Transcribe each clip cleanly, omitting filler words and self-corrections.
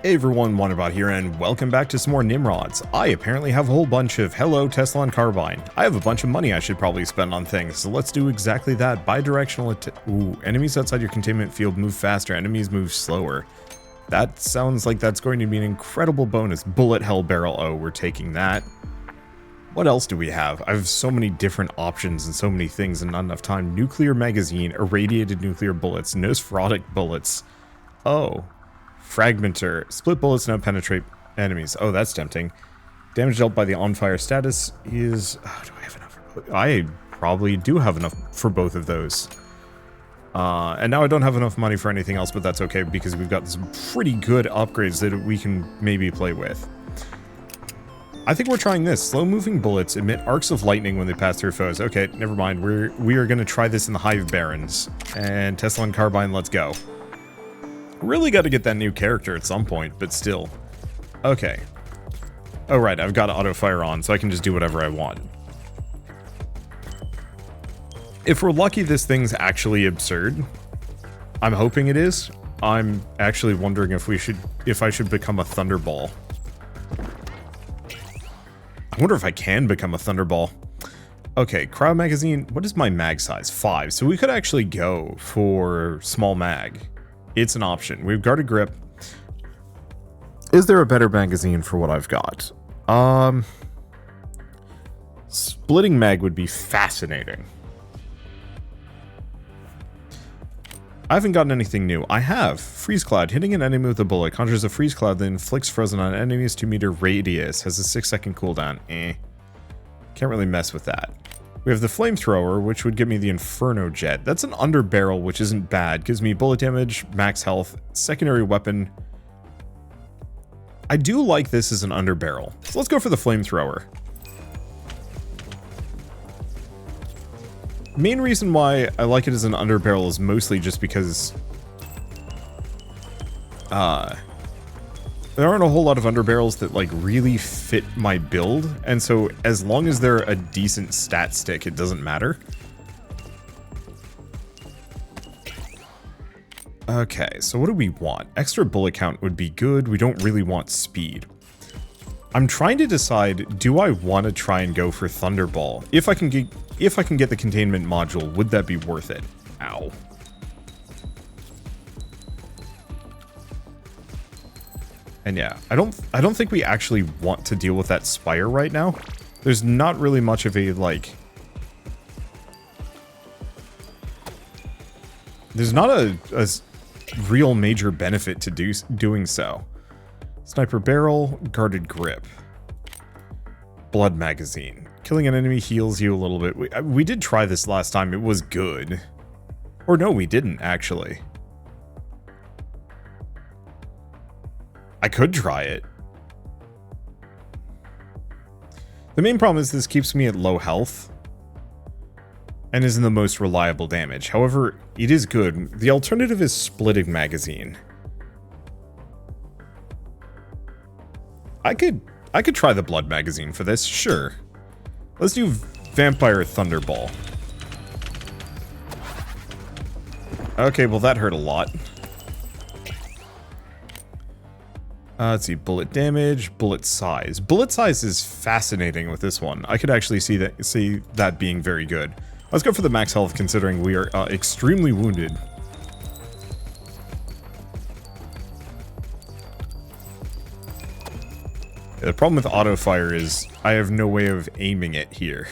Hey everyone, Wanderbot here, and welcome back to some more NIMRODS. I apparently have a whole bunch of hello Tesla Carbine. I have a bunch of money I should probably spend on things, so let's do exactly that. Bi-directional enemies outside your containment field move faster, enemies move slower. That sounds like that's going to be an incredible bonus. Bullet hell barrel, oh, we're taking that. What else do we have? I have so many different options and so many things and not enough time. Nuclear magazine, irradiated nuclear bullets, nosphotic bullets. Oh. Fragmenter. Split bullets now penetrate enemies. Oh, that's tempting. Damage dealt by the on-fire status is... Oh, do I have enough? I probably do have enough for both of those. And now I don't have enough money for anything else, but that's okay because we've got some pretty good upgrades that we can maybe play with. I think we're trying this. Slow-moving bullets emit arcs of lightning when they pass through foes. Okay, never mind. We are going to try this in the Hive Barrens. And Tesla Carbine, let's go. Really got to get that new character at some point, but still. Okay. Oh, right, I've got auto fire on, so I can just do whatever I want. If we're lucky, this thing's actually absurd. I'm hoping it is. I'm actually wondering if I should become a Thunderball. I wonder if I can become a Thunderball. Okay, crowd magazine. What is my mag size? 5. So we could actually go for small mag. It's an option. We've guarded grip. Is there a better magazine for what I've got? Splitting mag would be fascinating. I haven't gotten anything new. I have. Freeze Cloud. Hitting an enemy with a bullet conjures a freeze cloud that inflicts frozen on enemies 2-meter radius. Has a 6-second cooldown. Can't really mess with that. We have the Flamethrower, which would give me the Inferno Jet. That's an underbarrel, which isn't bad. Gives me bullet damage, max health, secondary weapon. I do like this as an underbarrel. So let's go for the Flamethrower. Main reason why I like it as an underbarrel is mostly just because there aren't a whole lot of underbarrels that like really fit my build, and so as long as they're a decent stat stick, it doesn't matter. Okay, so what do we want? Extra bullet count would be good. We don't really want speed. I'm trying to decide, do I want to try and go for Thunderball? If I can get the containment module, would that be worth it? Ow. And yeah, I don't think we actually want to deal with that spire right now. There's not really much of a, like... There's not a real major benefit to doing so. Sniper barrel, guarded grip. Blood magazine. Killing an enemy heals you a little bit. We did try this last time. It was good. Or no, we didn't, actually. I could try it. The main problem is this keeps me at low health and isn't the most reliable damage. However, it is good. The alternative is splitting magazine. I could try the blood magazine for this, sure. Let's do Vampire Thunderball. Okay, well that hurt a lot. Let's see, bullet damage, bullet size. Bullet size is fascinating with this one. I could actually see that being very good. Let's go for the max health considering we are extremely wounded. The problem with auto fire is I have no way of aiming it here.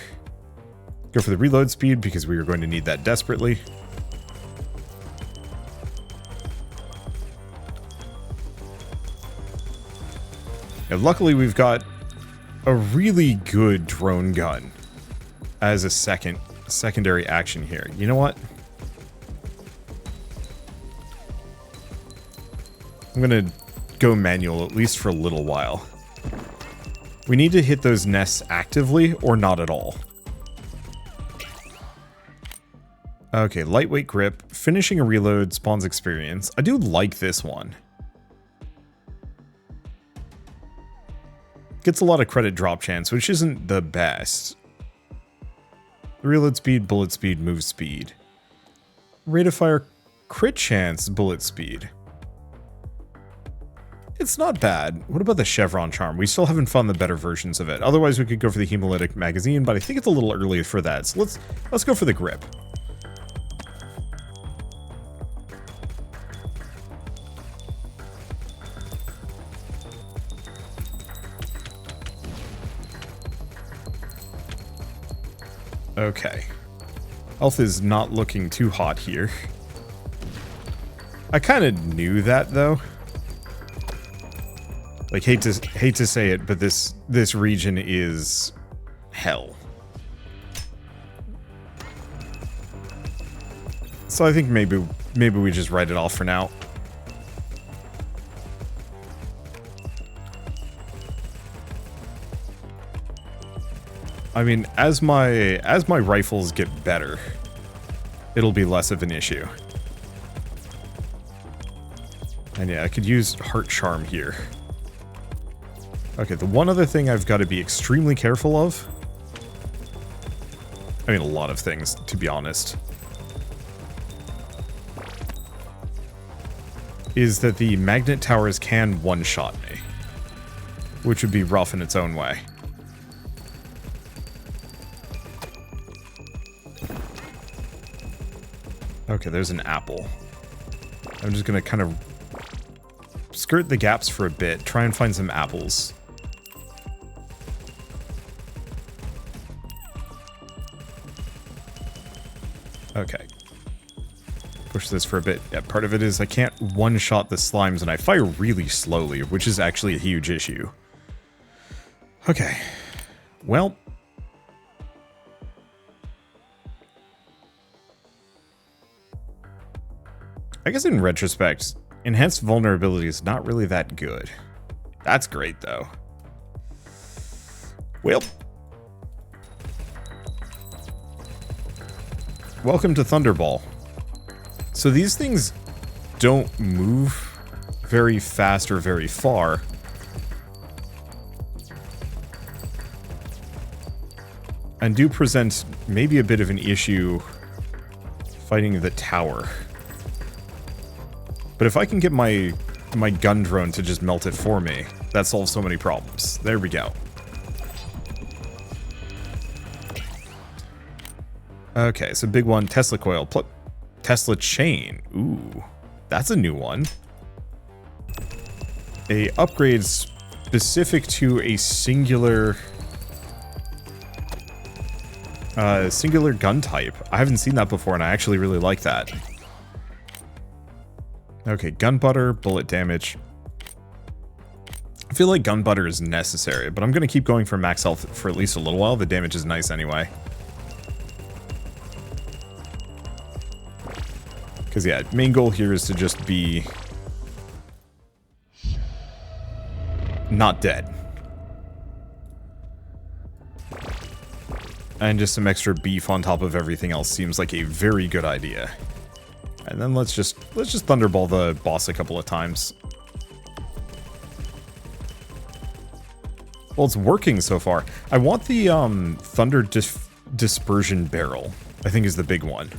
Go for the reload speed because we are going to need that desperately. And luckily we've got a really good drone gun as a secondary action here. You know what? I'm gonna go manual at least for a little while. We need to hit those nests actively or not at all. Okay, lightweight grip. Finishing a reload spawns experience. I do like this one. Gets a lot of credit drop chance, which isn't the best. Reload speed, bullet speed, move speed. Rate of fire, crit chance, bullet speed. It's not bad. What about the Chevron Charm? We still haven't found the better versions of it. Otherwise, we could go for the Hemolytic Magazine, but I think it's a little early for that. So let's go for the Grip. Okay. Health is not looking too hot here. I kind of knew that, though. Like, hate to say it, but this region is hell. So I think maybe we just write it off for now. I mean, as my rifles get better, it'll be less of an issue. And yeah, I could use Heart Charm here. Okay, the one other thing I've got to be extremely careful of... I mean, a lot of things, to be honest. Is that the magnet towers can one-shot me. Which would be rough in its own way. Okay, there's an apple. I'm just gonna kind of skirt the gaps for a bit, try and find some apples. Okay. Push this for a bit. Yeah, part of it is I can't one-shot the slimes, and I fire really slowly, which is actually a huge issue. Okay. Well... I guess in retrospect, enhanced vulnerability is not really that good. That's great, though. Well... Welcome to Thunderball. So these things don't move very fast or very far. And do present maybe a bit of an issue fighting the tower. But if I can get my gun drone to just melt it for me, that solves so many problems. There we go. Okay, so big one, Tesla coil, Tesla chain. Ooh, that's a new one. A upgrade specific to a singular gun type. I haven't seen that before, and I actually really like that. Okay, gun butter, bullet damage. I feel like gun butter is necessary, but I'm gonna keep going for max health for at least a little while. The damage is nice anyway. Because, yeah, main goal here is to just be... not dead. And just some extra beef on top of everything else seems like a very good idea. And then let's just thunderball the boss a couple of times. Well, it's working so far. I want the thunder dispersion barrel, I think is the big one.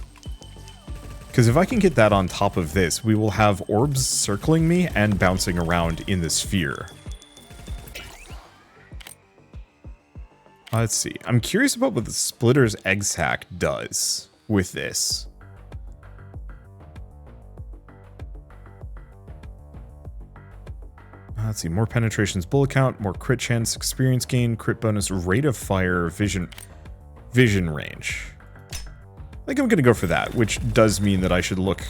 Because if I can get that on top of this, we will have orbs circling me and bouncing around in the sphere. Let's see. I'm curious about what the Splitter's Egg Sac does with this. Let's see. More penetrations, bullet count, more crit chance, experience gain, crit bonus, rate of fire, vision range. I think I'm going to go for that, which does mean that I should look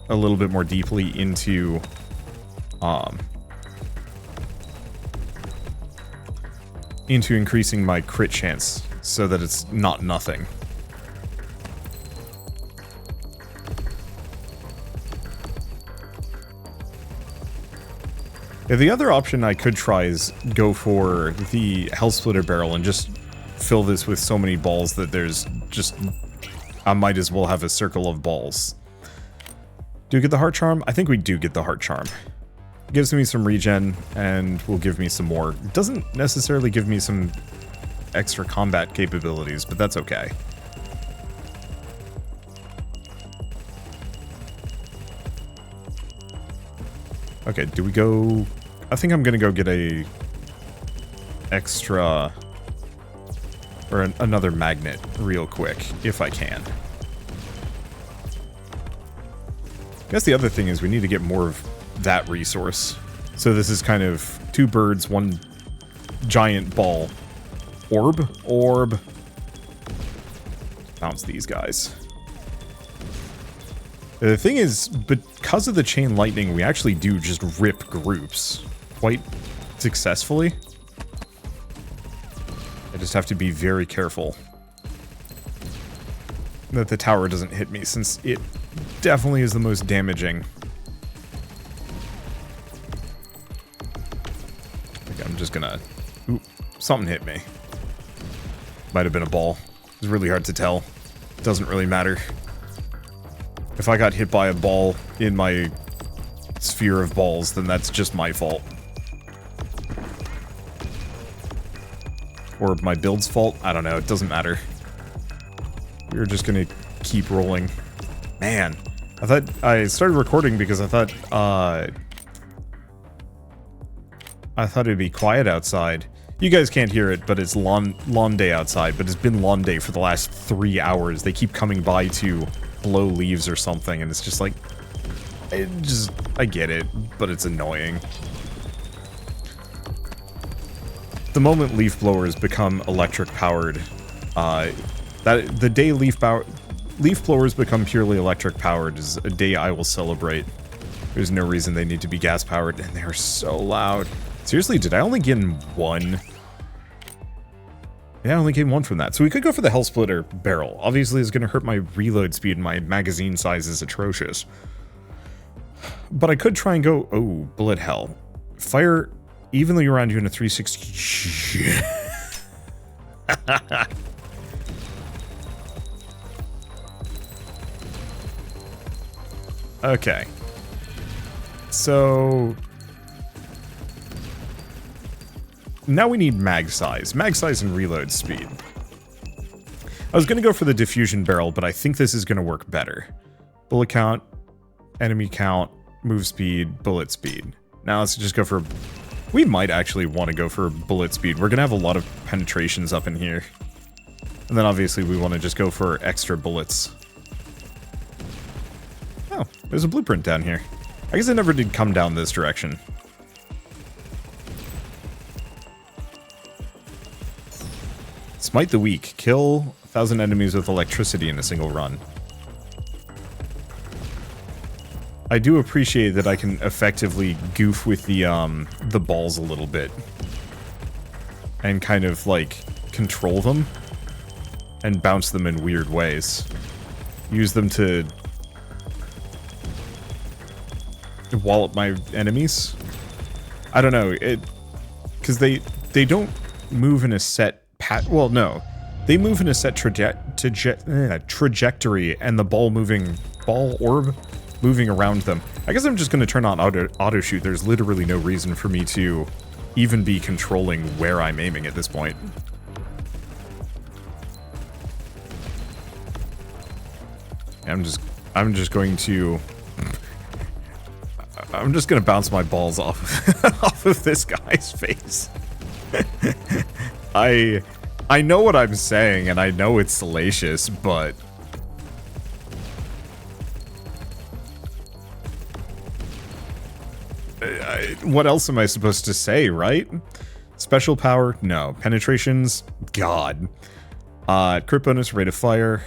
a little bit more deeply into increasing my crit chance so that it's not nothing. Yeah, the other option I could try is go for the Hell Splitter barrel and just fill this with so many balls that there's just... I might as well have a circle of balls. Do we get the Heart Charm? I think we do get the Heart Charm. Gives me some regen, and will give me some more. Doesn't necessarily give me some extra combat capabilities, but that's okay. Okay, do we go... I think I'm gonna go get a extra or another magnet real quick if I can. I guess the other thing is we need to get more of that resource. So this is kind of 2 birds, 1 giant ball. Orb. Bounce these guys. The thing is, because of the chain lightning, we actually do just rip groups quite successfully. I just have to be very careful that the tower doesn't hit me, since it definitely is the most damaging. Okay, I'm just gonna... Ooh, something hit me. Might have been a ball. It's really hard to tell. Doesn't really matter. If I got hit by a ball in my sphere of balls, then that's just my fault. Or my build's fault? I don't know, it doesn't matter. We're just gonna keep rolling. Man, I thought I started recording because I thought it'd be quiet outside. You guys can't hear it, but it's lawn day outside, but it's been lawn day for the last 3 hours. They keep coming by to blow leaves or something, and it's just like, I get it, but it's annoying. The moment leaf blowers become electric powered, the day leaf blowers become purely electric powered is a day I will celebrate. There's no reason they need to be gas powered, and they're so loud. Seriously, did I only get 1? Yeah, I only gained 1 from that. So we could go for the Hell Splitter barrel. Obviously, it's going to hurt my reload speed, and my magazine size is atrocious. But I could try and go... Oh, bullet hell. Fire evenly around you in a 360... Okay. So... now we need mag size. Mag size and reload speed. I was going to go for the diffusion barrel, but I think this is going to work better. Bullet count, enemy count, move speed, bullet speed. Now let's just go for... we might actually want to go for bullet speed. We're going to have a lot of penetrations up in here. And then obviously we want to just go for extra bullets. Oh, there's a blueprint down here. I guess I never did come down this direction. Smite the weak. Kill 1,000 enemies with electricity in a single run. I do appreciate that I can effectively goof with the balls a little bit. And kind of, like, control them. And bounce them in weird ways. Use them to... wallop my enemies. I don't know, because they don't move in a set well, no. They move in a set trajectory, and the ball orb moving around them. I guess I'm just going to turn on auto shoot. There's literally no reason for me to even be controlling where I'm aiming at this point. I'm just going to bounce my balls off of this guy's face. I know what I'm saying, and I know it's salacious, but... what else am I supposed to say, right? Special power? No. Penetrations? God. Crit bonus, rate of fire.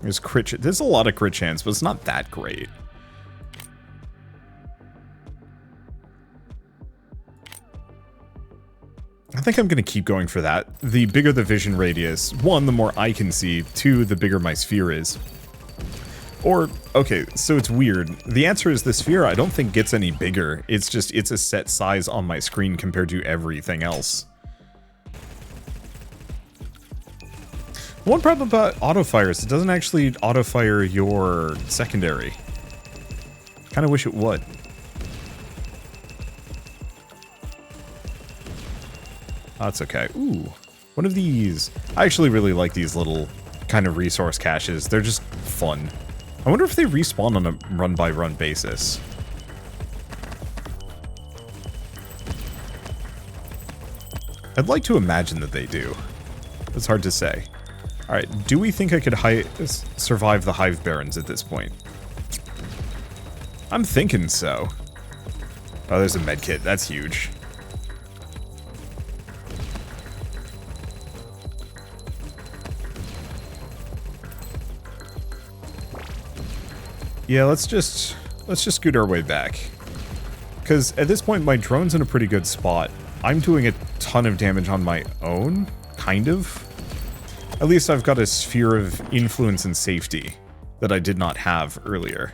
There's there's a lot of crit chance, but it's not that great. I think I'm going to keep going for that. The bigger the vision radius, 1, the more I can see, 2, the bigger my sphere is. Or, okay, so it's weird. The answer is the sphere I don't think gets any bigger. It's just, it's a set size on my screen compared to everything else. One problem about auto-fire is it doesn't actually auto-fire your secondary. Kind of wish it would. That's okay. Ooh, one of these. I actually really like these little kind of resource caches. They're just fun. I wonder if they respawn on a run-by-run basis. I'd like to imagine that they do. It's hard to say. Alright, do we think I could survive the Hive Barons at this point? I'm thinking so. Oh, there's a medkit. That's huge. Yeah, let's just scoot our way back. Because at this point, my drone's in a pretty good spot. I'm doing a ton of damage on my own, kind of. At least I've got a sphere of influence and safety that I did not have earlier.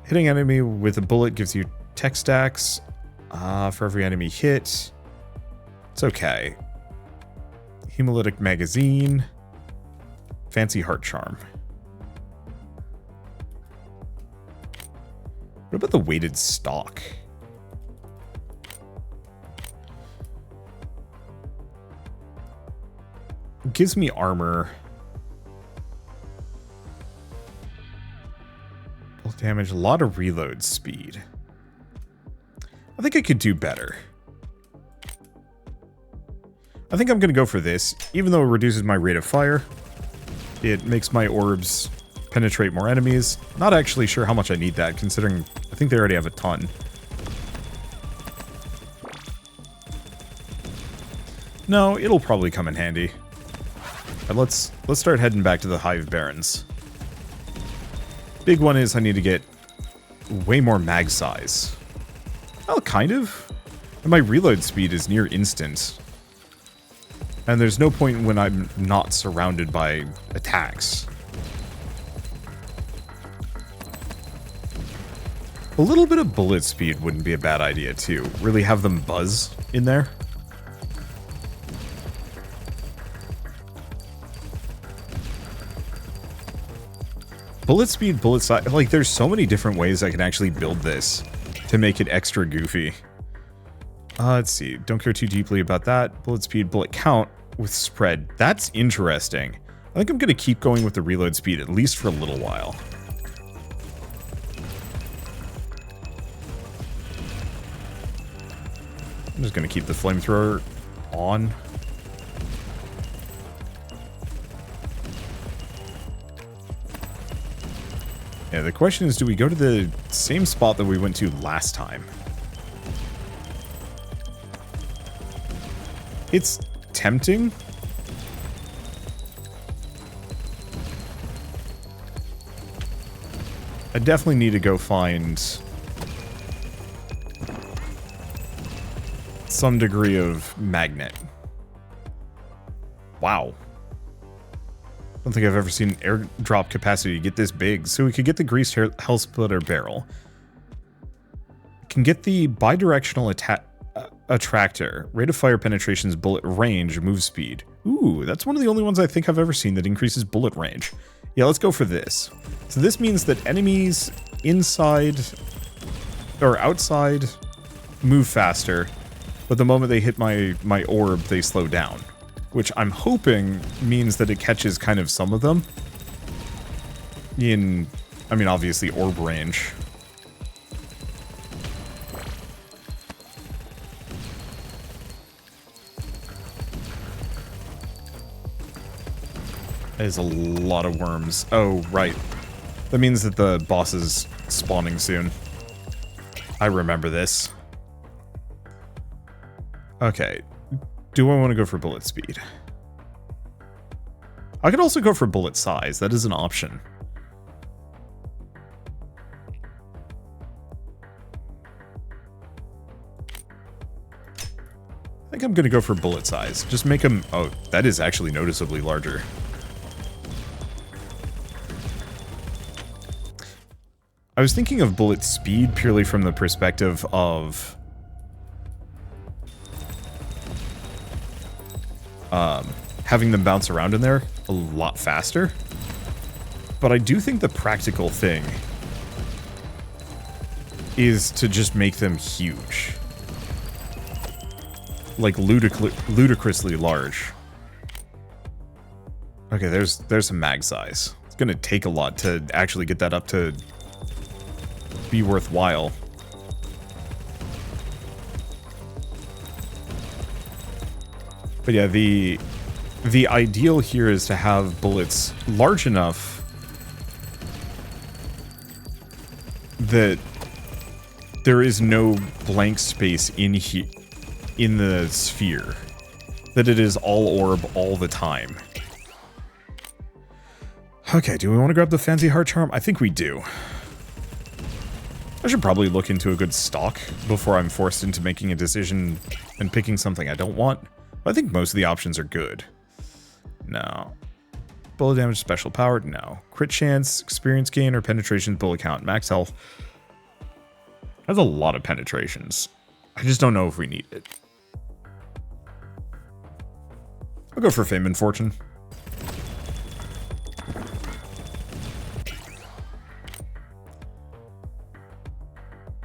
Hitting enemy with a bullet gives you tech stacks for every enemy hit. It's okay. Hemolytic magazine. Fancy heart charm. What about the weighted stock? It gives me armor. Bullet damage, a lot of reload speed. I think I could do better. I think I'm going to go for this, even though it reduces my rate of fire. It makes my orbs penetrate more enemies. Not actually sure how much I need that, considering I think they already have a ton. No, it'll probably come in handy. But let's start heading back to the Hive Barons. Big one is I need to get way more mag size. Well, kind of. And my reload speed is near instant. And there's no point when I'm not surrounded by attacks. A little bit of bullet speed wouldn't be a bad idea, too. Really have them buzz in there. Bullet speed, bullet size. Like, there's so many different ways I can actually build this to make it extra goofy. Let's see. Don't care too deeply about that. Bullet speed, bullet count with spread. That's interesting. I think I'm going to keep going with the reload speed, at least for a little while. I'm just going to keep the flamethrower on. Yeah, the question is, do we go to the same spot that we went to last time? It's tempting. I definitely need to go find some degree of magnet. Wow. I don't think I've ever seen airdrop capacity get this big. So we could get the greased hell splitter barrel. Can get the bidirectional attractor. Rate of fire penetrations, bullet range, move speed. Ooh, that's one of the only ones I think I've ever seen that increases bullet range. Yeah, let's go for this. So this means that enemies inside or outside move faster, but the moment they hit my orb, they slow down. Which I'm hoping means that it catches kind of some of them. In, I mean, obviously orb range. That is a lot of worms. Oh, right. That means that the boss is spawning soon. I remember this. Okay. Do I want to go for bullet speed? I could also go for bullet size. That is an option. I think I'm going to go for bullet size. Just make them... Oh, that is actually noticeably larger. I was thinking of bullet speed purely from the perspective of... having them bounce around in there a lot faster. But I do think the practical thing is to just make them huge. Like ludicrously large. Okay, there's some mag size. It's gonna take a lot to actually get that up to be worthwhile. But yeah, the ideal here is to have bullets large enough that there is no blank space in the sphere. That it is all orb all the time. Okay, do we want to grab the fancy heart charm? I think we do. I should probably look into a good stock before I'm forced into making a decision and picking something I don't want. But I think most of the options are good. No. Bullet damage, special power? No. Crit chance, experience gain, or penetration, bullet count, max health. That's a lot of penetrations. I just don't know if we need it. I'll go for fame and fortune.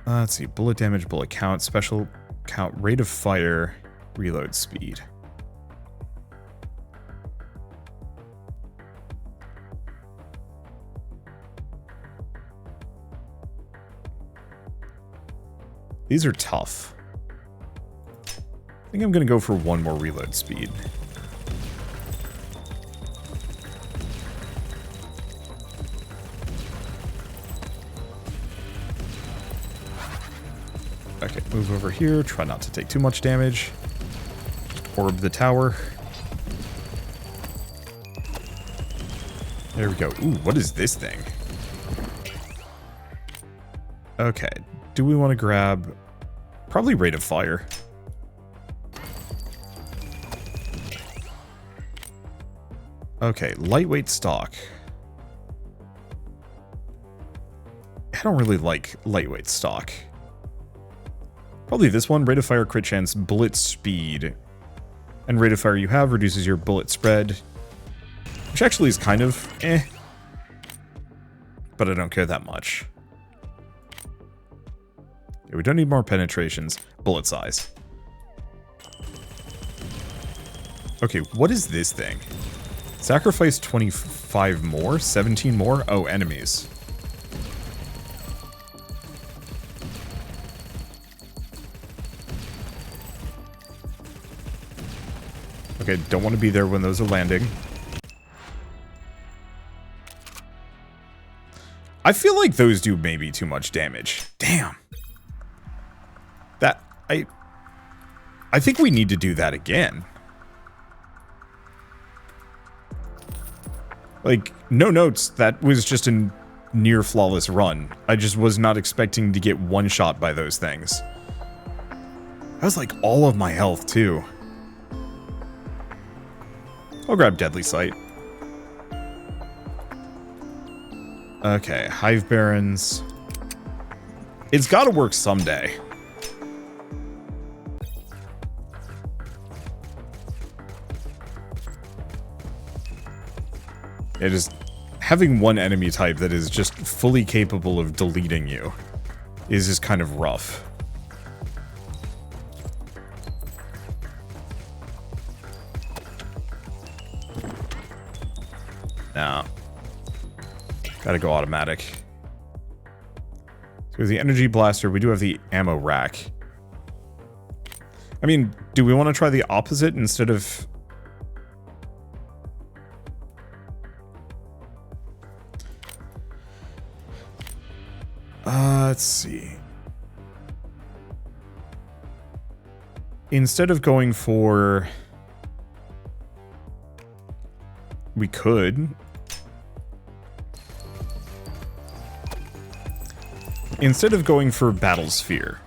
Let's see. Bullet damage, bullet count, special count, rate of fire, reload speed. These are tough. I think I'm going to go for one more reload speed. Okay, move over here. Try not to take too much damage. Orb the tower. There we go. Ooh, what is this thing? Okay. Do we want to grab... Probably rate of fire. Okay, lightweight stock. I don't really like lightweight stock. Probably this one, rate of fire, crit chance, bullet speed. And rate of fire you have reduces your bullet spread. Which actually is kind of eh. But I don't care that much. Yeah, we don't need more penetrations. Bullet size. Okay, what is this thing? Sacrifice 25 more? 17 more? Oh, enemies. Okay, don't want to be there when those are landing. I feel like those do maybe too much damage. Damn. That, I think we need to do that again. Like, no notes, that was just a near flawless run. I just was not expecting to get one shot by those things. That was like all of my health too. I'll grab Deadly Sight. Okay, Hive Barons. It's gotta work someday. It is having one enemy type that is just fully capable of deleting you is just kind of rough. Now, gotta go automatic. So the energy blaster, we do have the ammo rack. I mean, do we want to try the opposite instead of... let's see. Instead of going for... We could. Instead of going for Battle Sphere,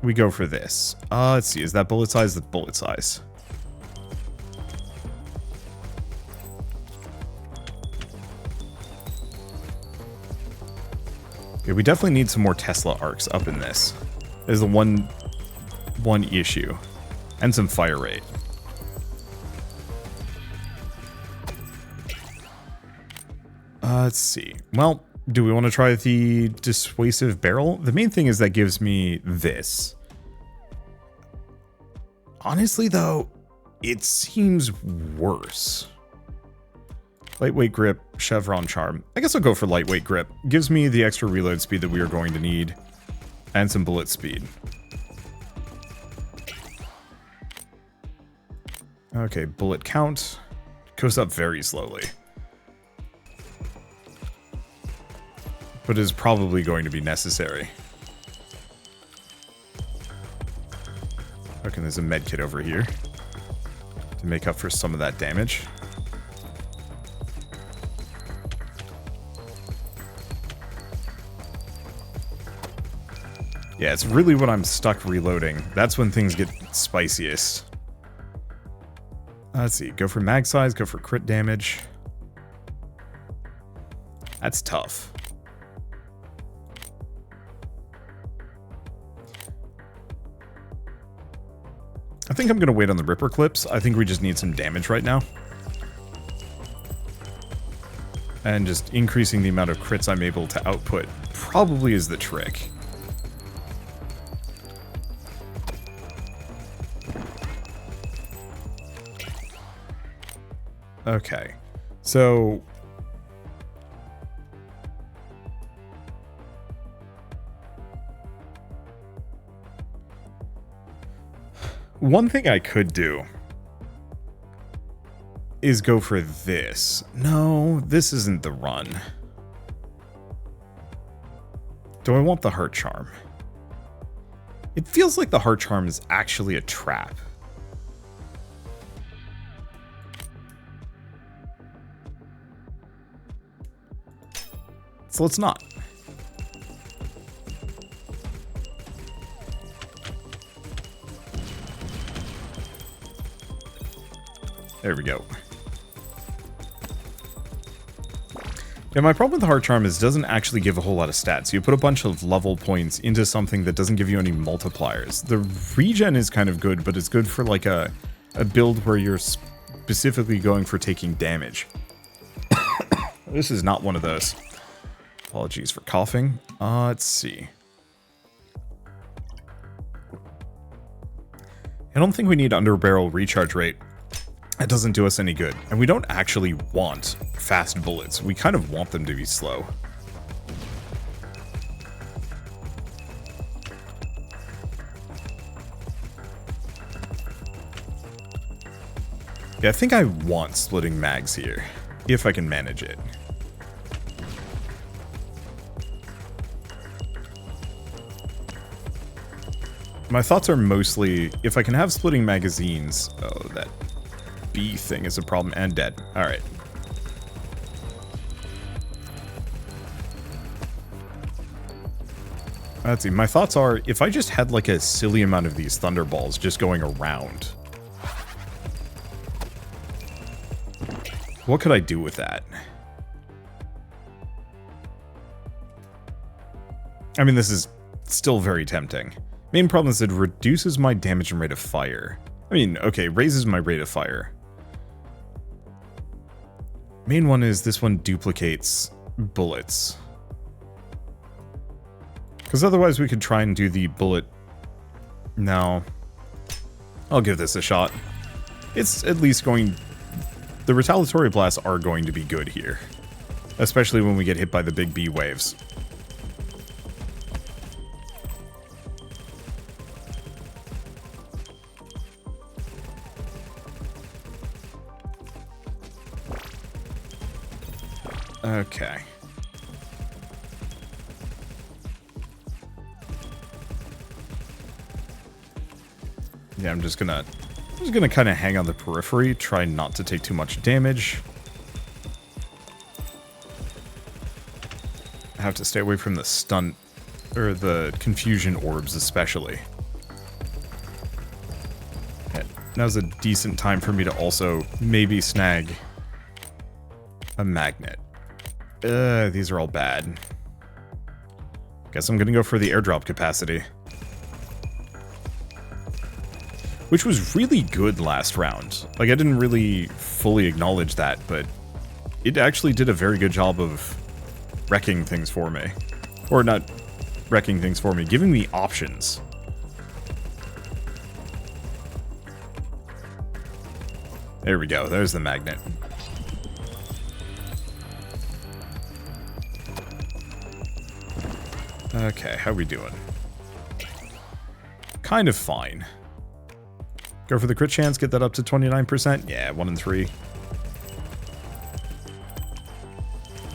we go for this. Let's see, is that bullet size? That's bullet size. Yeah, we definitely need some more Tesla arcs up in this. Is the one issue. And some fire rate. Let's see. Well, do we want to try the dissuasive barrel? The main thing is that gives me this. Honestly, though, it seems worse. Lightweight grip, chevron charm. I guess I'll go for lightweight grip. Gives me the extra reload speed that we are going to need. And some bullet speed. Okay, bullet count goes up very slowly. But is probably going to be necessary. Okay, there's a med kit over here to make up for some of that damage. Yeah, it's really when I'm stuck reloading. That's when things get spiciest. Let's see, go for mag size, go for crit damage. That's tough. I think I'm going to wait on the Ripper clips. I think we just need some damage right now. And just increasing the amount of crits I'm able to output probably is the trick. Okay, so... one thing I could do is go for this. No, this isn't the run. Do I want the heart charm? It feels like the heart charm is actually a trap. So let's not. There we go. Yeah, my problem with the heart charm is it doesn't actually give a whole lot of stats. You put a bunch of level points into something that doesn't give you any multipliers. The regen is kind of good, but it's good for like a build where you're specifically going for taking damage. This is not one of those. Apologies for coughing. Let's see. I don't think we need underbarrel recharge rate. That doesn't do us any good. And we don't actually want fast bullets. We kind of want them to be slow. Yeah, I think I want splitting mags here, if I can manage it. My thoughts are mostly, if I can have splitting magazines... Oh, that B thing is a problem, and dead. Alright. Let's see, my thoughts are, if I just had like a silly amount of these thunderballs just going around... what could I do with that? I mean, this is still very tempting. Main problem is it reduces my damage and rate of fire. I mean, okay, raises my rate of fire. Main one is this one duplicates bullets. Because otherwise we could try and do the bullet... No. I'll give this a shot. It's at least going... The retaliatory blasts are going to be good here. Especially when we get hit by the big B waves. Okay. Yeah, I'm just gonna kind of hang on the periphery, try not to take too much damage. I have to stay away from the stun, or the confusion orbs especially. Okay, now's a decent time for me to also maybe snag a magnet. These are all bad. Guess I'm gonna go for the airdrop capacity. Which was really good last round. Like, I didn't really fully acknowledge that, but it actually did a very good job of wrecking things for me. Or not wrecking things for me, giving me options. There we go, there's the magnet. Okay, how we doing? Kind of fine. Go for the crit chance, get that up to 29%. Yeah, 1 in 3.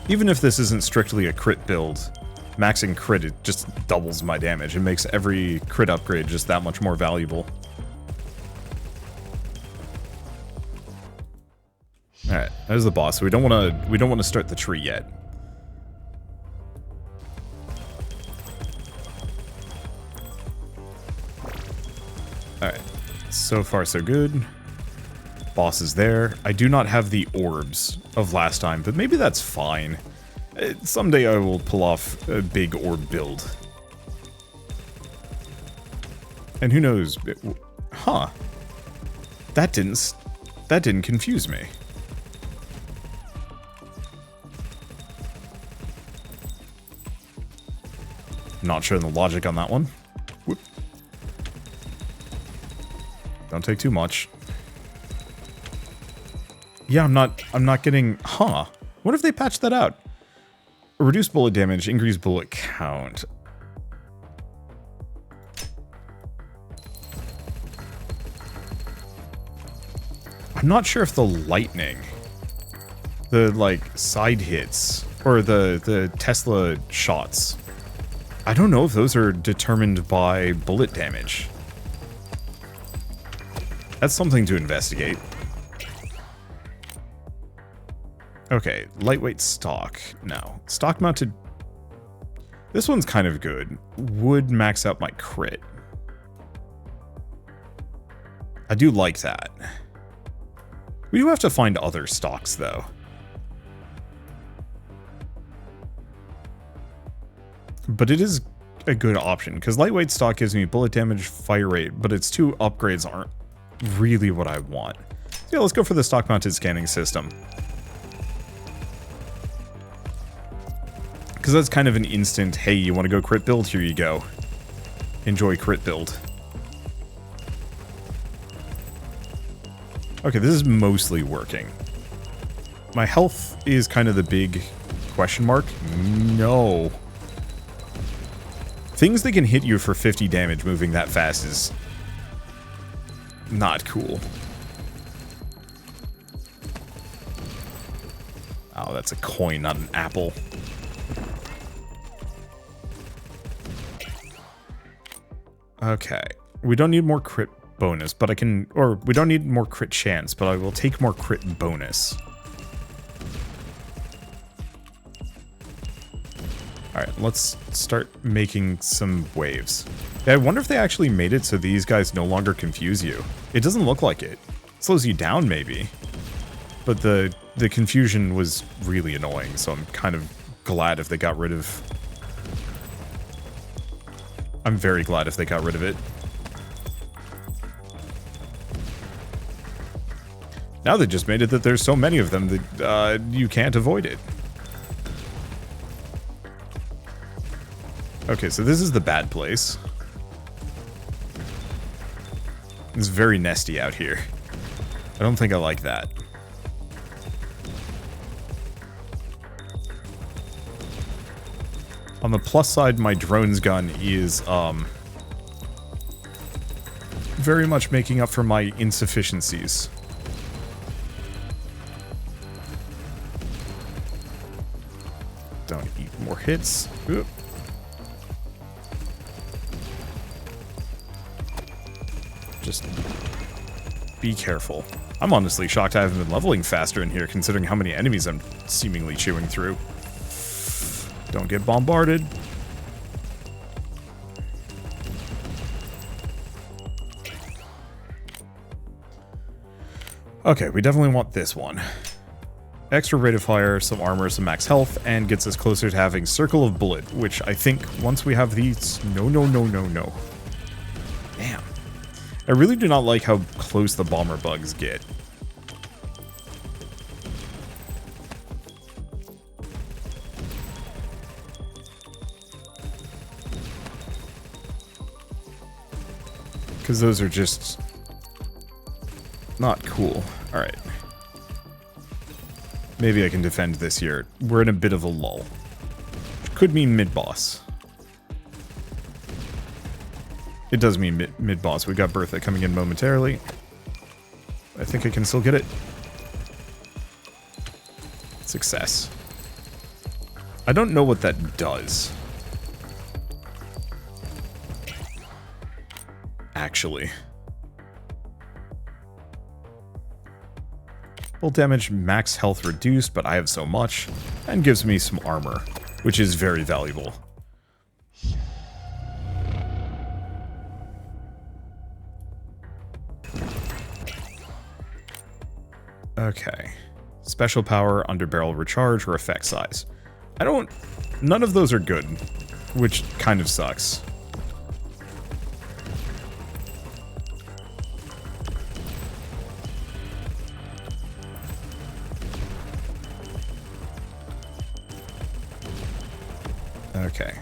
Even if this isn't strictly a crit build, maxing crit, it just doubles my damage. It makes every crit upgrade just that much more valuable. Alright, there's the boss. We don't want to start the tree yet. Alright. So far so good. Boss is there. I do not have the orbs of last time, but maybe that's fine. Someday I will pull off a big orb build. And who knows? Huh. That didn't confuse me. Not sure the logic on that one. Whoop. Don't take too much. Yeah, I'm not getting... Huh. What if they patched that out? Reduce bullet damage, increase bullet count. I'm not sure if the lightning, the, like, side hits, or the Tesla shots, I don't know if those are determined by bullet damage. That's something to investigate. Okay, lightweight stock. No. Stock mounted... This one's kind of good. Would max out my crit. I do like that. We do have to find other stocks, though. But it is a good option, because lightweight stock gives me bullet damage, fire rate, but its 2 upgrades aren't really what I want. So yeah, let's go for the stock-mounted scanning system. Because that's kind of an instant, hey, you want to go crit build? Here you go. Enjoy crit build. Okay, this is mostly working. My health is kind of the big question mark. No. Things that can hit you for 50 damage moving that fast is not cool. Oh, that's a coin, not an apple. Okay. We don't need more crit bonus, but I can... Or, we don't need more crit chance, but I will take more crit bonus. Alright, let's start making some waves. Yeah, I wonder if they actually made it so these guys no longer confuse you. It doesn't look like it. It slows you down, maybe. But the confusion was really annoying, so I'm kind of glad if they got rid of... I'm very glad if they got rid of it. Now they just made it that there's so many of them that you can't avoid it. Okay, so this is the bad place. It's very nesty out here. I don't think I like that. On the plus side, my drone's gun is, very much making up for my insufficiencies. Don't eat more hits. Oop. Just be careful. I'm honestly shocked I haven't been leveling faster in here, considering how many enemies I'm seemingly chewing through. Don't get bombarded. Okay, we definitely want this one. Extra rate of fire, some armor, some max health, and gets us closer to having Circle of Bullet, which I think once we have these... No. Damn. I really do not like how close the bomber bugs get. Because those are just not cool. Alright. Maybe I can defend this here. We're in a bit of a lull. Could mean mid-boss. It does mean mid-boss. We got Bertha coming in momentarily. I think I can still get it. Success. I don't know what that does. Actually. Full damage, max health reduced, but I have so much. And gives me some armor, which is very valuable. Okay. Special power, under barrel recharge, or effect size. None of those are good, which kind of sucks. Okay.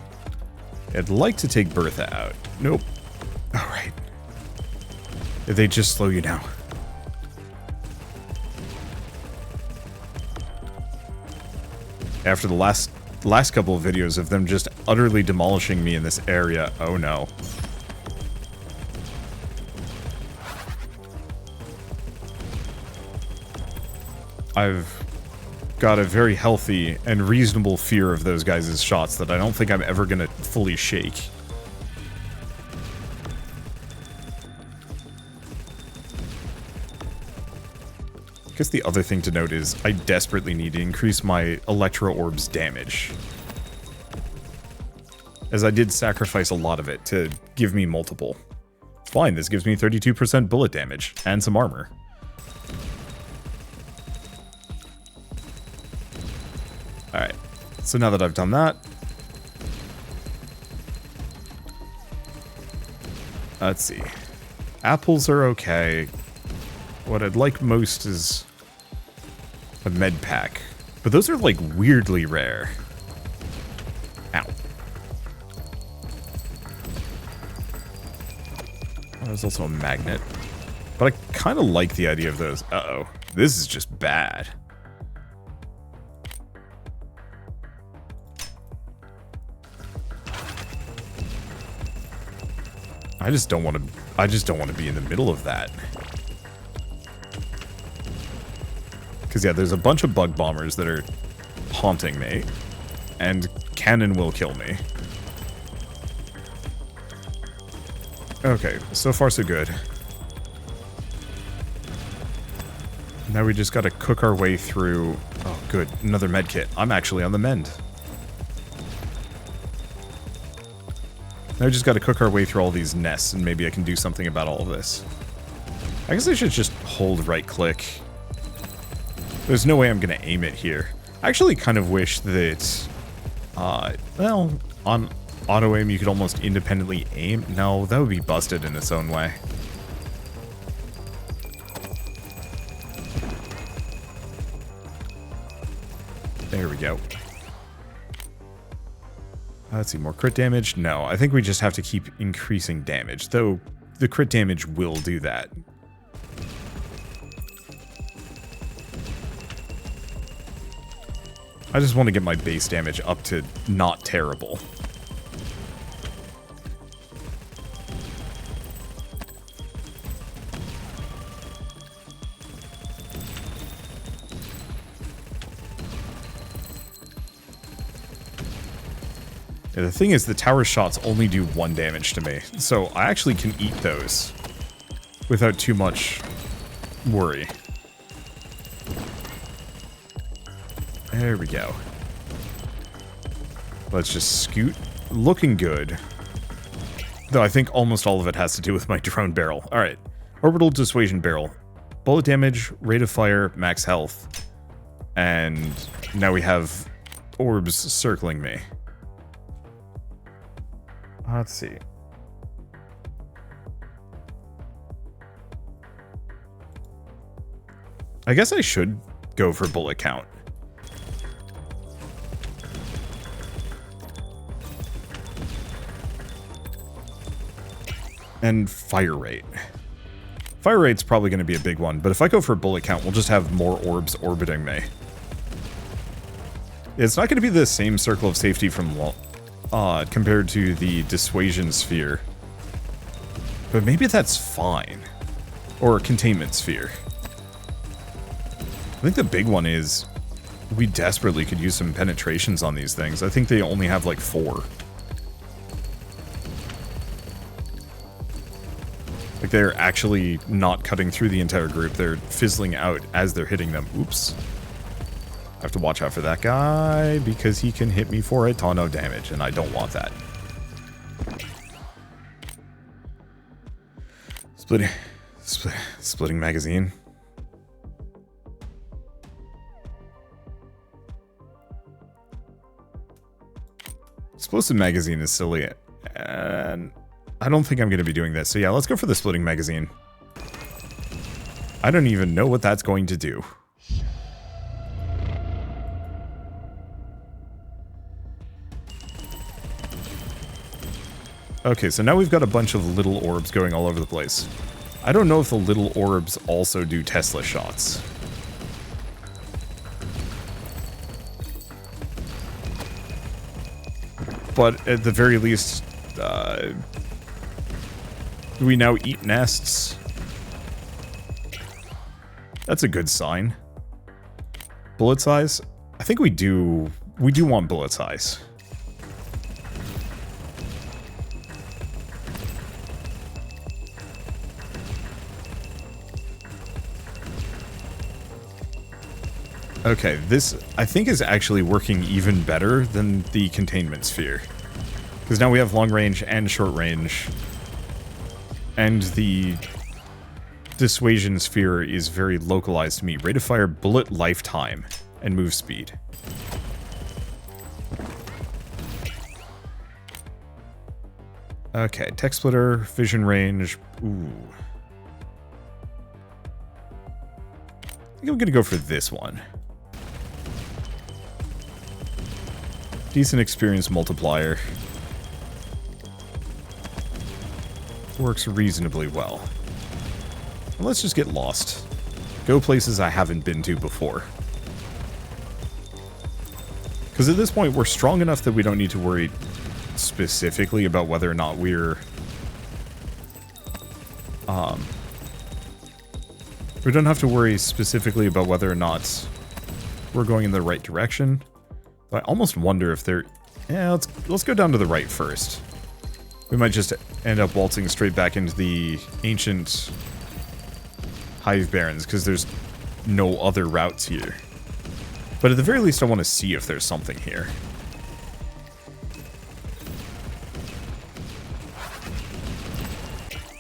I'd like to take Bertha out. Nope. Alright. They just slow you down. After the last couple of videos of them just utterly demolishing me in this area, oh no. I've got a very healthy and reasonable fear of those guys' shots that I don't think I'm ever gonna fully shake. I guess the other thing to note is I desperately need to increase my Electro Orb's damage, as I did sacrifice a lot of it to give me multiple. Fine, this gives me 32% bullet damage and some armor. Alright, so now that I've done that, let's see. Apples are okay. What I'd like most is a med pack, but those are like weirdly rare. Ow. There's also a magnet, but I kind of like the idea of those. Uh-oh, this is just bad. I just don't want to be in the middle of that. Because, yeah, there's a bunch of bug bombers that are haunting me, and cannon will kill me. Okay, so far so good. Now we just gotta cook our way through... Oh, good, another med kit. I'm actually on the mend. Now we just gotta cook our way through all these nests, and maybe I can do something about all of this. I guess I should just hold right-click. There's no way I'm gonna aim it here. I actually kind of wish that, well, on auto-aim you could almost independently aim. No, that would be busted in its own way. There we go. Let's see, more crit damage? No, I think we just have to keep increasing damage, though the crit damage will do that. I just want to get my base damage up to not terrible. Yeah, the thing is, the tower shots only do 1 damage to me, so I actually can eat those without too much worry. There we go. Let's just scoot. Looking good. Though I think almost all of it has to do with my drone barrel. Alright. Orbital dissuasion barrel. Bullet damage, rate of fire, max health. And now we have orbs circling me. Let's see. I guess I should go for bullet count. And fire rate. Fire rate's probably going to be a big one, but if I go for bullet count, we'll just have more orbs orbiting me. It's not going to be the same circle of safety from compared to the dissuasion sphere. But maybe that's fine. Or containment sphere. I think the big one is we desperately could use some penetrations on these things. I think they only have like 4. Like they're actually not cutting through the entire group. They're fizzling out as they're hitting them. Oops. I have to watch out for that guy because he can hit me for a ton of damage and I don't want that. Splitting magazine. Explosive magazine is silly, and I don't think I'm going to be doing this. So yeah, let's go for the splitting magazine. I don't even know what that's going to do. Okay, so now we've got a bunch of little orbs going all over the place. I don't know if the little orbs also do Tesla shots. But at the very least, do we now eat nests? That's a good sign. Bullet size? I think we do want bullet size. Okay, this, I think, is actually working even better than the containment sphere. Because now we have long range and short range. And the dissuasion sphere is very localized to me. Rate of fire, bullet lifetime, and move speed. Okay, tech splitter, vision range, ooh. I think I'm gonna go for this one. Decent experience multiplier. Works reasonably well. And let's just get lost. Go places I haven't been to before. Because at this point, we're strong enough that we don't need to worry specifically about whether or not we're... we don't have to worry specifically about whether or not we're going in the right direction. I almost wonder if they're... Yeah, let's go down to the right first. We might just end up waltzing straight back into the ancient Hive Barrens, because there's no other routes here. But at the very least, I want to see if there's something here.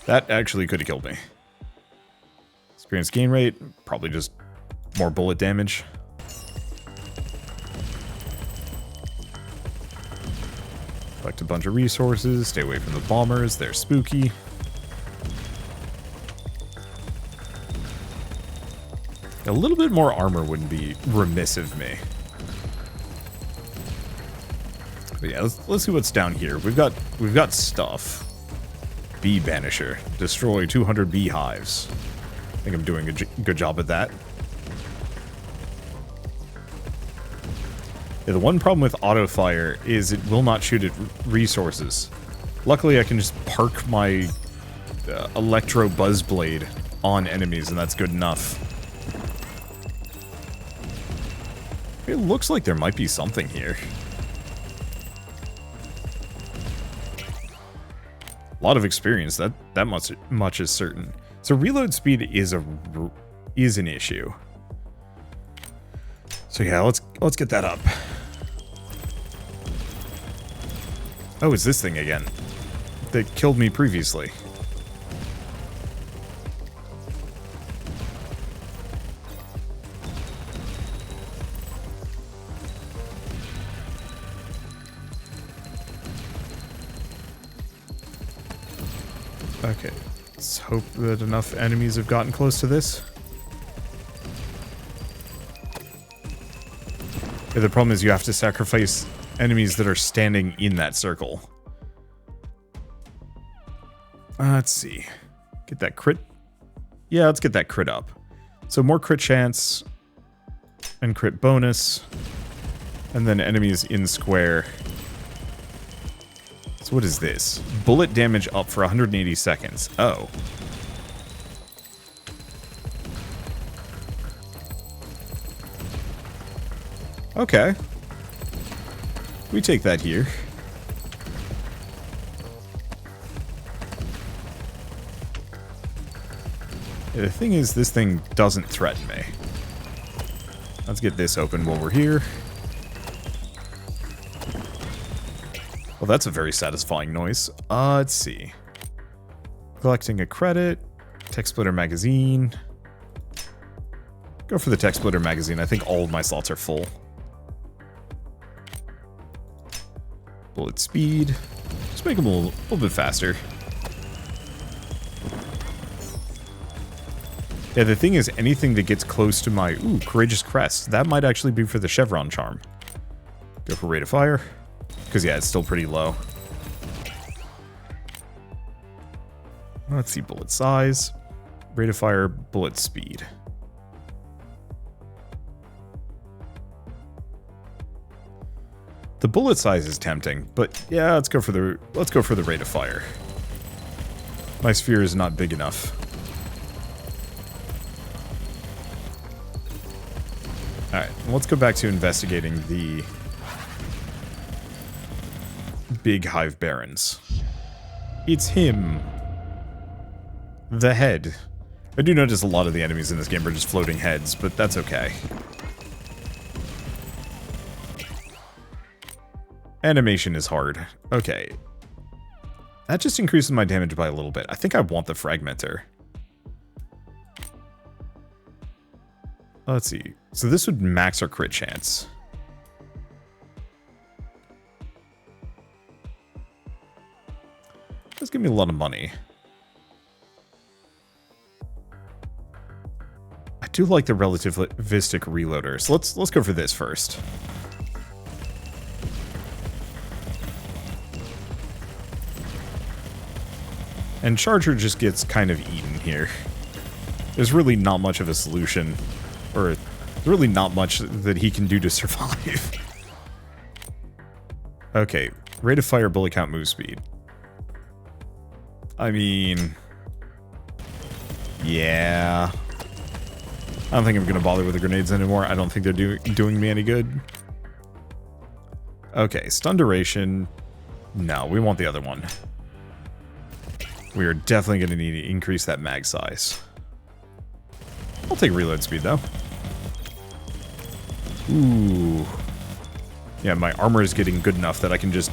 That actually could have killed me. Experience gain rate, probably just more bullet damage. Collect a bunch of resources, stay away from the bombers, they're spooky. A little bit more armor wouldn't be remiss of me. But yeah, let's see what's down here. We've got stuff. Bee Banisher. Destroy 200 beehives. I think I'm doing a good job at that. Yeah, the one problem with auto fire is it will not shoot at resources. Luckily, I can just park my electro buzzblade on enemies, and that's good enough. It looks like there might be something here. A lot of experience, that much is certain. So reload speed is an issue. So yeah, let's get that up. Oh, it's this thing again that killed me previously. Okay, let's hope that enough enemies have gotten close to this. Yeah, the problem is you have to sacrifice enemies that are standing in that circle. Let's see. Get that crit. Yeah, let's get that crit up. So more crit chance and crit bonus. And then enemies in square. So what is this? Bullet damage up for 180 seconds. Oh. Okay. We take that here. Yeah, the thing is, this thing doesn't threaten me. Let's get this open while we're here. Well, that's a very satisfying noise. Let's see. Collecting a credit. Tech splitter magazine. Go for the tech splitter magazine. I think all of my slots are full. Bullet speed. Just make them a little bit faster. Yeah, the thing is, anything that gets close to my... Ooh, Courageous Crest. That might actually be for the Chevron charm. Go for rate of fire. Because, yeah, it's still pretty low. Let's see, bullet size. Rate of fire, bullet speed. The bullet size is tempting, but yeah, let's go for the rate of fire. My sphere is not big enough. Alright, let's go back to investigating the big hive barons. It's him. The head. I do notice a lot of the enemies in this game are just floating heads, but that's okay. Animation is hard. Okay. That just increases my damage by a little bit. I think I want the fragmenter. Let's see. So this would max our crit chance. That's giving me a lot of money. I do like the relativistic reloader, so let's go for this first. And Charger just gets kind of eaten here. There's really not much of a solution, or really not much that he can do to survive. Okay, rate of fire, bullet count, move speed. I mean... yeah... I don't think I'm going to bother with the grenades anymore. I don't think they're doing me any good. Okay, stun duration. No, we want the other one. We are definitely going to need to increase that mag size. I'll take reload speed, though. Ooh. Yeah, my armor is getting good enough that I can just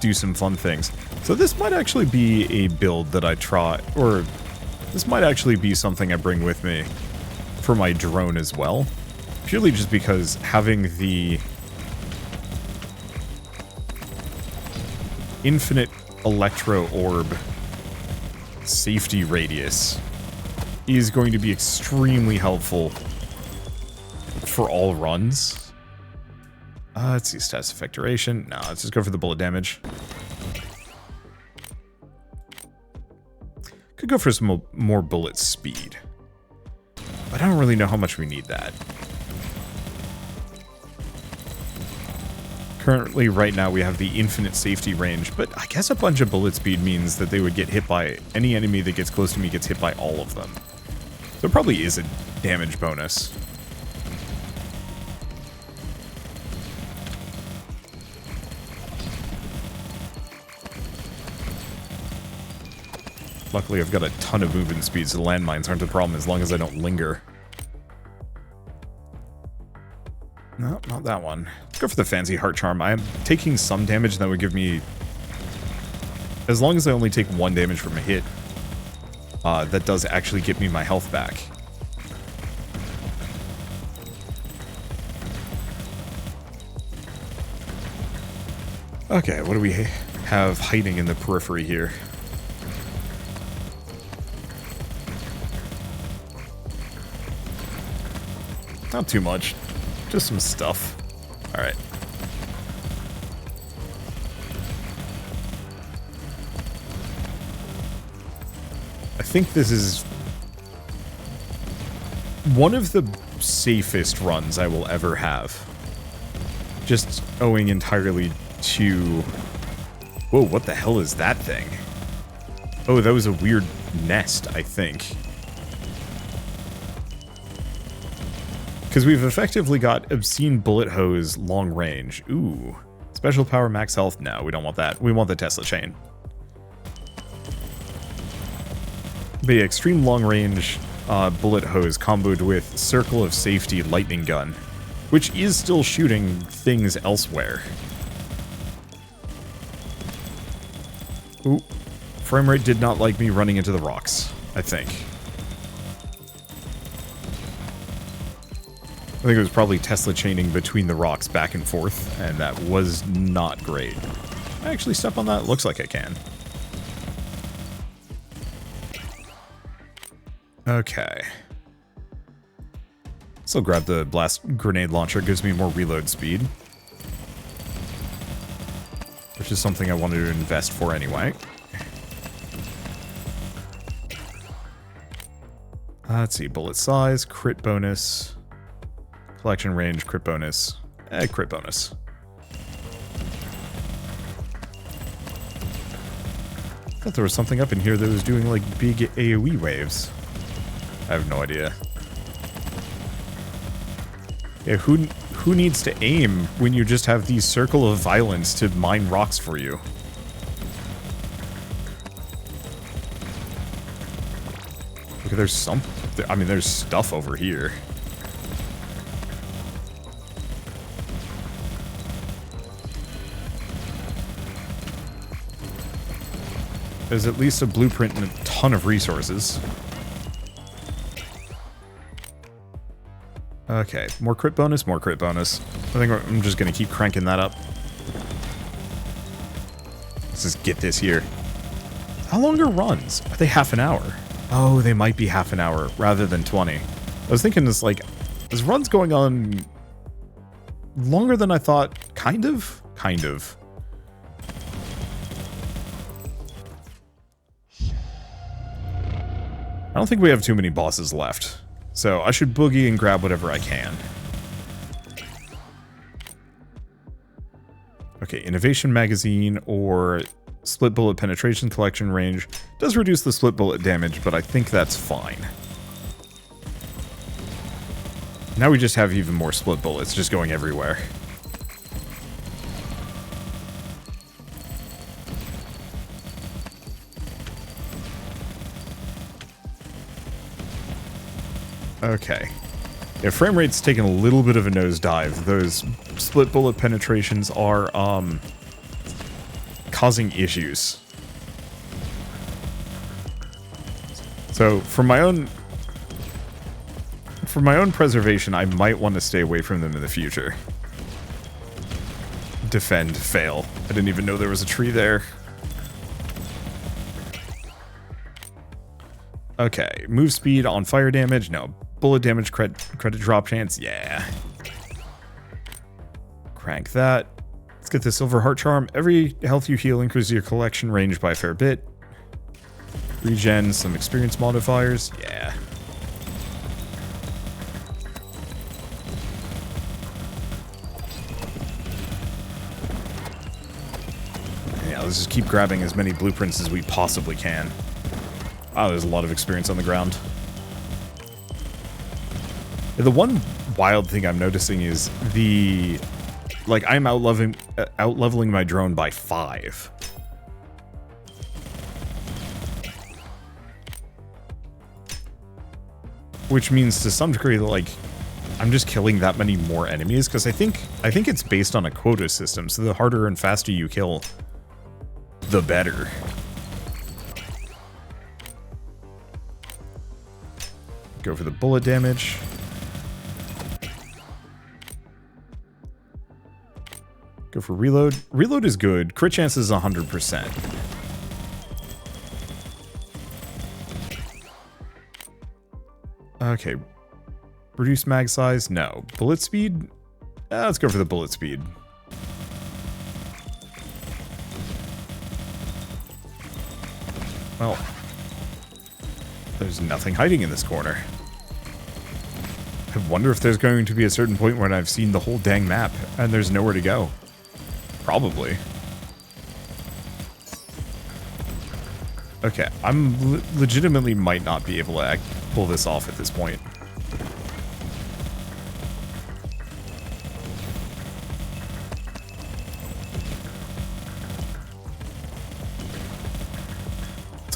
do some fun things. So this might actually be a build that I try, or this might actually be something I bring with me for my drone as well. Purely just because having the infinite electro orb safety radius is going to be extremely helpful for all runs. Let's see, stats effect duration. No, let's just go for the bullet damage. Could go for some more bullet speed. But I don't really know how much we need that. Currently, right now, we have the infinite safety range, but I guess a bunch of bullet speed means that they would get hit by... any enemy that gets close to me gets hit by all of them. So it probably is a damage bonus. Luckily, I've got a ton of movement speed, so landmines aren't a problem as long as I don't linger. No, not that one. Let's go for the fancy heart charm. I am taking some damage that would give me... as long as I only take 1 damage from a hit, that does actually get me my health back. Okay, what do we have hiding in the periphery here? Not too much. Just some stuff. Alright. I think this is one of the safest runs I will ever have. Just owing entirely to... whoa, what the hell is that thing? Oh, that was a weird nest, I think. Because we've effectively got obscene bullet hose long range. Ooh. Special power max health? No, we don't want that. We want the Tesla chain. But yeah, extreme long range bullet hose comboed with circle of safety lightning gun, which is still shooting things elsewhere. Ooh. Frame rate did not like me running into the rocks, I think. I think it was probably Tesla chaining between the rocks back and forth, and that was not great. Can I actually step on that? Looks like I can. Okay. So grab the blast grenade launcher, gives me more reload speed. Which is something I wanted to invest for anyway. Let's see, bullet size, crit bonus, collection range, crit bonus, crit bonus. I thought there was something up in here that was doing like big AoE waves. I have no idea. Yeah, who needs to aim when you just have these circle of violence to mine rocks for you? Look, there's some... I mean, there's stuff over here. There's at least a blueprint and a ton of resources. Okay, more crit bonus, more crit bonus. I think I'm just gonna keep cranking that up. Let's just get this here. How long are runs? Are they half an hour? Oh, they might be half an hour rather than 20. I was thinking this like, is runs going on longer than I thought? Kind of? Kind of. I don't think we have too many bosses left. So I should boogie and grab whatever I can. Okay, innovation magazine or split bullet penetration collection range does reduce the split bullet damage, but I think that's fine. Now we just have even more split bullets just going everywhere. Okay. Yeah, frame rate's taking a little bit of a nosedive. Those split bullet penetrations are, causing issues. So, for my own preservation, I might want to stay away from them in the future. Defend, fail. I didn't even know there was a tree there. Okay, move speed on fire damage, no. Bullet damage credit drop chance, yeah. Crank that. Let's get the silver heart charm. Every health you heal increases your collection range by a fair bit. Regen, some experience modifiers, yeah. Yeah, let's just keep grabbing as many blueprints as we possibly can. Wow, there's a lot of experience on the ground. The one wild thing I'm noticing is the... Like, I'm out-leveling my drone by 5. Which means to some degree that, like, I'm just killing that many more enemies, because I think it's based on a quota system, so the harder and faster you kill, the better. Go for the bullet damage. Go for reload. Reload is good. Crit chance is 100%. Okay. Reduce mag size? No. Bullet speed? Let's go for the bullet speed. Well, there's nothing hiding in this corner. I wonder if there's going to be a certain point when I've seen the whole dang map and there's nowhere to go. Probably. Okay, I'm legitimately might not be able to pull this off at this point.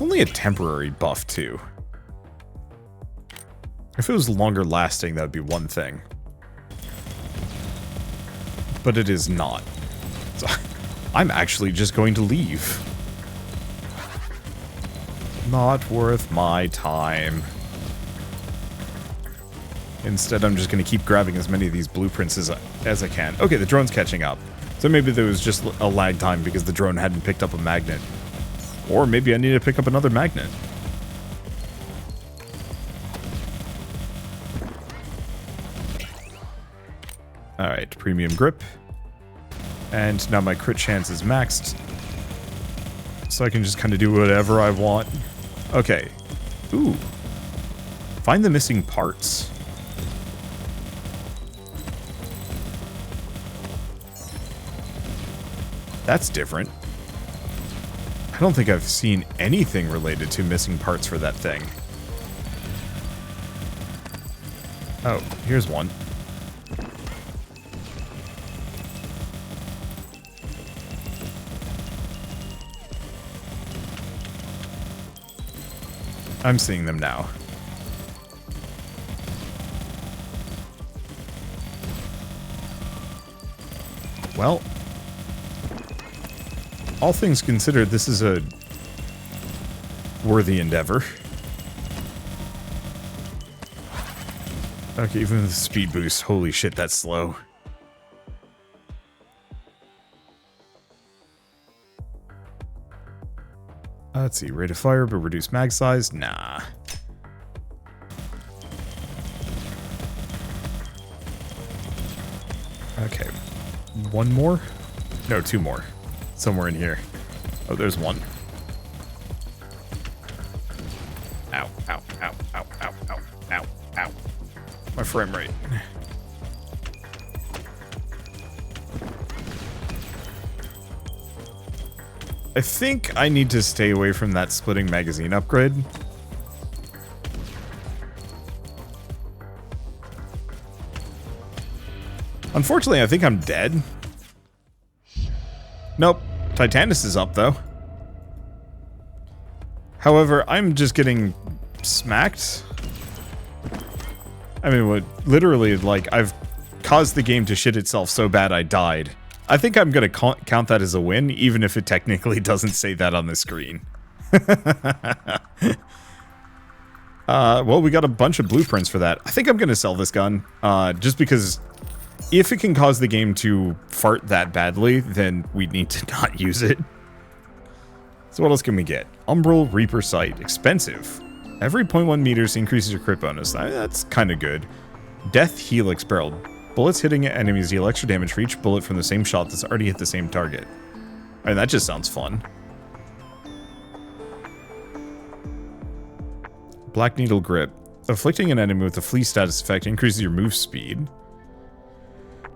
only a temporary buff, too. If it was longer lasting, that would be one thing. But it is not. So I'm actually just going to leave. Not worth my time. Instead, I'm just going to keep grabbing as many of these blueprints as I can. Okay, the drone's catching up. So maybe there was just a lag time because the drone hadn't picked up a magnet. Or maybe I need to pick up another magnet. Alright, premium grip. And now my crit chance is maxed. So I can just kind of do whatever I want. Okay. Ooh. Find the missing parts. That's different. I don't think I've seen anything related to missing parts for that thing. Oh, here's one. I'm seeing them now. Well, all things considered, this is a worthy endeavor. Okay, even with the speed boost, holy shit, that's slow. Let's see, rate of fire, but reduce mag size? Nah. Okay, one more? No, two more. Somewhere in here. Oh, there's one. Ow, ow, ow, ow, ow, ow, ow, ow. My frame rate. I think I need to stay away from that splitting magazine upgrade. Unfortunately, I think I'm dead. Nope. Titanus is up, though. However, I'm just getting smacked. I mean, what? Literally, like, I've caused the game to shit itself so bad I died. I think I'm going to count that as a win, even if it technically doesn't say that on the screen. Well, we got a bunch of blueprints for that. I think I'm going to sell this gun, just because if it can cause the game to fart that badly, then we need to not use it. So what else can we get? Umbral Reaper Sight. Expensive. Every 0.1 meters increases your crit bonus. That's kind of good. Death Helix Barrel. Bullets hitting enemies deal extra damage for each bullet from the same shot that's already hit the same target. I mean, that just sounds fun. Black Needle Grip. Afflicting an enemy with a flee status effect increases your move speed.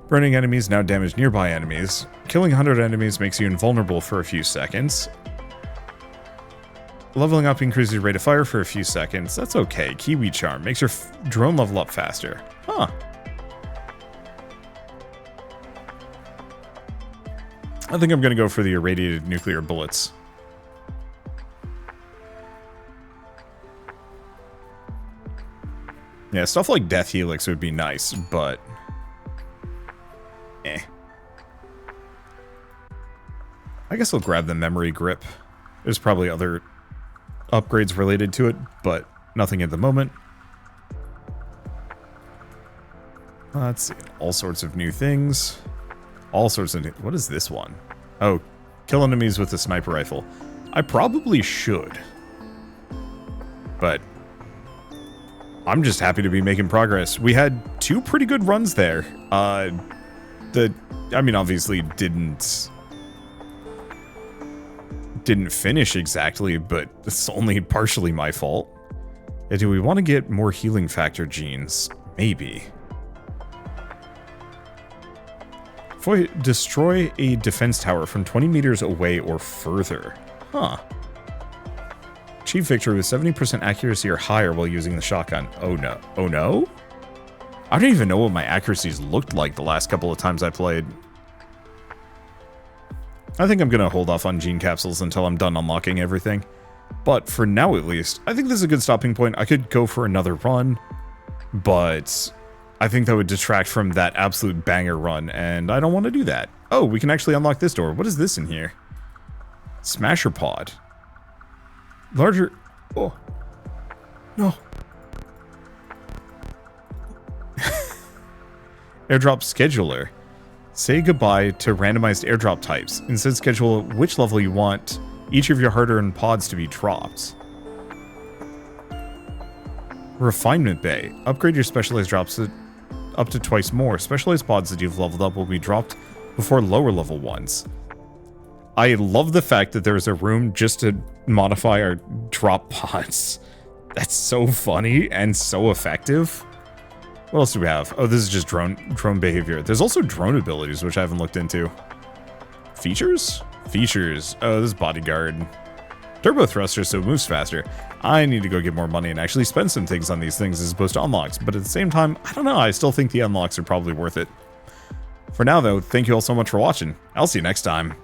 Burning enemies now damage nearby enemies. Killing 100 enemies makes you invulnerable for a few seconds. Leveling up increases your rate of fire for a few seconds. That's okay. Kiwi Charm makes your drone level up faster. Huh. I think I'm going to go for the irradiated nuclear bullets. Yeah, stuff like Death Helix would be nice, but I guess I'll grab the memory grip. There's probably other upgrades related to it, but nothing at the moment. Let's see. All sorts of new things. All sorts of new... What is this one? Oh, kill enemies with a sniper rifle. I probably should. But I'm just happy to be making progress. We had 2 pretty good runs there. I mean, obviously didn't finish exactly, but it's only partially my fault. Yeah, do we want to get more healing factor genes? Maybe. Destroy a defense tower from 20 meters away or further. Huh. Achieve victory with 70% accuracy or higher while using the shotgun. Oh no. Oh no? I don't even know what my accuracies looked like the last couple of times I played. I think I'm going to hold off on gene capsules until I'm done unlocking everything. But for now, at least, I think this is a good stopping point. I could go for another run, but I think that would detract from that absolute banger run, and I don't want to do that. Oh, we can actually unlock this door. What is this in here? Smasher pod. Larger... Oh. No. Airdrop scheduler. Say goodbye to randomized airdrop types. Instead, schedule which level you want each of your hard-earned pods to be dropped. Refinement bay. Upgrade your specialized drops up to twice more. Specialized pods that you've leveled up will be dropped before lower level ones. I love the fact that there's a room just to modify our drop pods. That's so funny and so effective. What else do we have? Oh, this is just drone behavior. There's also drone abilities, which I haven't looked into. Features? Features. Oh, this is bodyguard. Turbo thruster, so it moves faster. I need to go get more money and actually spend some things on these things as opposed to unlocks. But at the same time, I don't know. I still think the unlocks are probably worth it. For now, though, thank you all so much for watching. I'll see you next time.